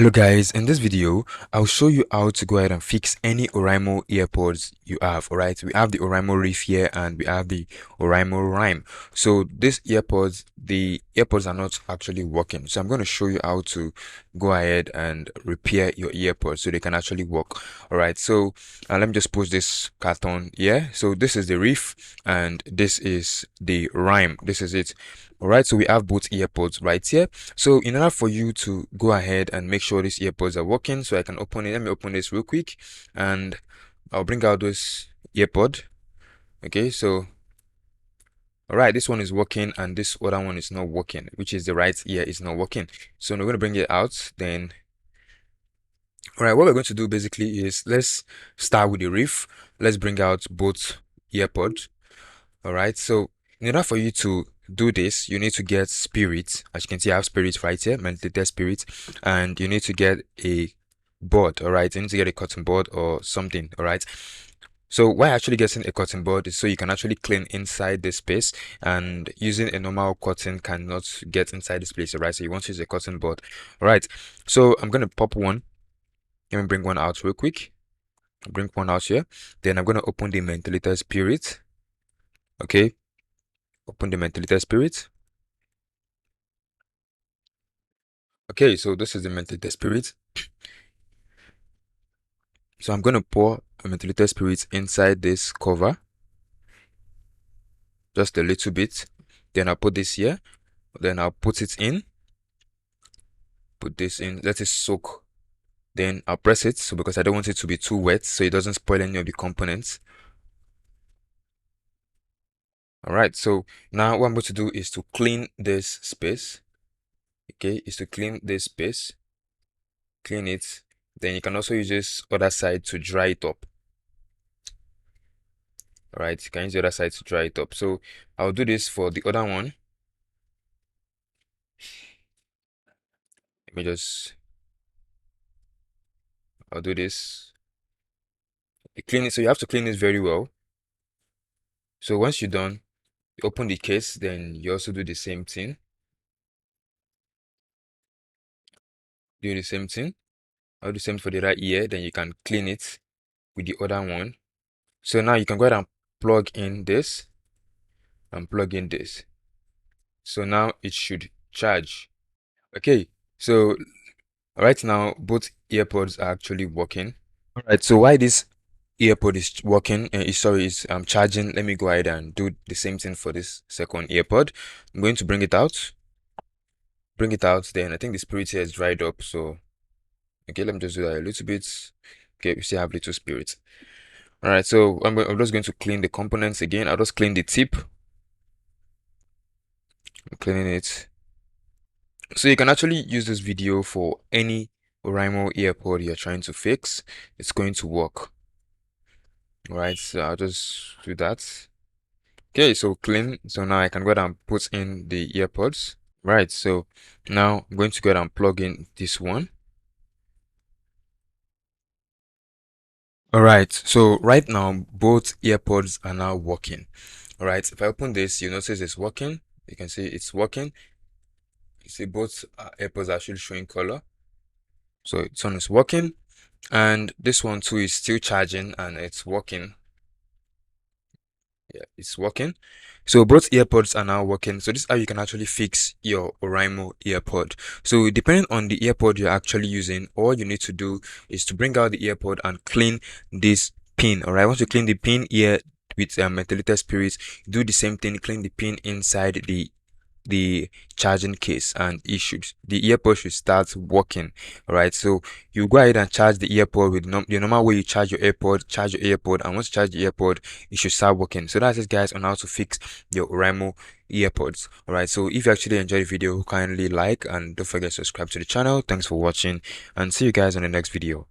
Hello guys, in this video, I'll show you how to go ahead and fix any Oraimo earpods you have. Alright, we have the Oraimo Riff here and we have the Oraimo Rhyme. So these earpods, the earpods are not actually working. So I'm going to show you how to go ahead and repair your earpods so they can actually work. Alright, so let me just post this carton here. So this is the Riff and this is the Rhyme. This is it. Alright, so we have both earpods right here. So in order for you to go ahead and make sure these earpods are working, so I can open it, let me open this real quick and I'll bring out this earpod. Okay, so all right, this one is working and this other one is not working, which is the right ear is not working. So we're going to bring it out. Then all right, what we're going to do basically is let's start with the Riff. Let's bring out both earpods. All right, so in order for you to do this, you need to get spirit. As you can see, I have spirit right here, ventilated spirit, and you need to get a board. All right, you need to get a cotton board or something. All right. So why actually getting a cotton board is so you can actually clean inside the space, and using a normal cotton cannot get inside this place. All right, so you want to use a cotton board. All right, so I'm gonna pop one. Let me bring one out real quick. Bring one out here. Then I'm gonna open the ventilator spirit. Okay, open the ventilator spirit. Okay, so this is the ventilator spirit. So I'm gonna pour a ventilator spirit inside this cover, just a little bit. Then I'll put this here. Then I'll put it in. Put this in. Let it soak. Then I'll press it. So because I don't want it to be too wet, so it doesn't spoil any of the components. All right. So now what I'm going to do is to clean this space. Okay, is to clean this space. Clean it. Then you can also use this other side to dry it up. All right, you can use the other side to dry it up. So I'll do this for the other one. Let me just, I'll do this. You clean it, so you have to clean it very well. So once you're done, you open the case, then you also do the same thing. Do the same thing. I'll do the same for the right ear, then you can clean it with the other one. So now you can go ahead and plug in this and plug in this. So now it should charge. Okay, so right now both earpods are actually working. All right, so why this earpod is working, is charging, let me go ahead and do the same thing for this second earpod. I'm going to bring it out. Bring it out, then I think the spirit here is dried up, so okay, let me just do that a little bit. Okay, we still have little spirit. All right, so I'm just going to clean the components again. I'll just clean the tip. I'm cleaning it. So you can actually use this video for any Oraimo earpod you're trying to fix. It's going to work. All right, so I'll just do that. Okay, so clean. So now I can go ahead and put in the earpods. Right, so now I'm going to go ahead and plug in this one. All right, so right now both earpods are now working. All right, if I open this, you notice it's working. You can see it's working. You see both earpods are actually showing color. So this one is working, and this one too is still charging and it's working. Yeah, it's working. So both earpods are now working. So this is how you can actually fix your Oraimo earpod. So depending on the earpod you're actually using, all you need to do is to bring out the earpod and clean this pin. All right, once you clean the pin here with methylated spirit, do the same thing, clean the pin inside the charging case, and the earpod should start working. All right, so you go ahead and charge the earpod with the normal way you charge your earpod, and once you charge the earpod, it should start working. So that's it guys on how to fix your Oraimo earpods. All right, so if you actually enjoyed the video, kindly like and don't forget to subscribe to the channel. Thanks for watching and see you guys on the next video.